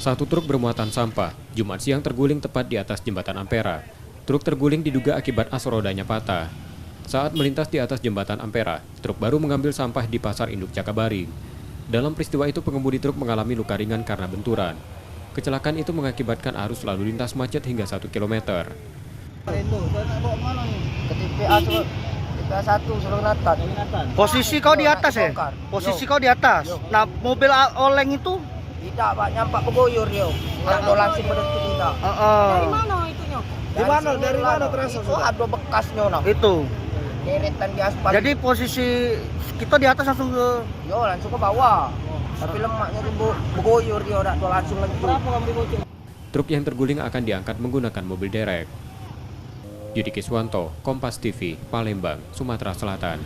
Satu truk bermuatan sampah Jumat siang terguling tepat di atas jembatan Ampera. Truk terguling diduga akibat as rodanya patah. Saat melintas di atas jembatan Ampera, truk baru mengambil sampah di Pasar Induk Jakabaring. Dalam peristiwa itu pengemudi truk mengalami luka ringan karena benturan. Kecelakaan itu mengakibatkan arus lalu lintas macet hingga 1 km. Ke TPA 1 Sulawesi. Posisi kau di atas ya? Posisi kau di atas. Nah, mobil oleng itu? Tidak, Pak, nyampak bergoyor dia. Kalau langsung berhenti tidak. Dari mana itunya? Dari mana terasa? Itu ada bekasnya, nak. Itu. Deretan di aspal. Jadi posisi kita di atas langsung ke? Yo, langsung ke bawah. Tapi lemaknya itu bergoyor dia, udah langsung lagi. Truk yang terguling akan diangkat menggunakan mobil derek. Yudi Kiswanto, Kompas TV, Palembang, Sumatera Selatan.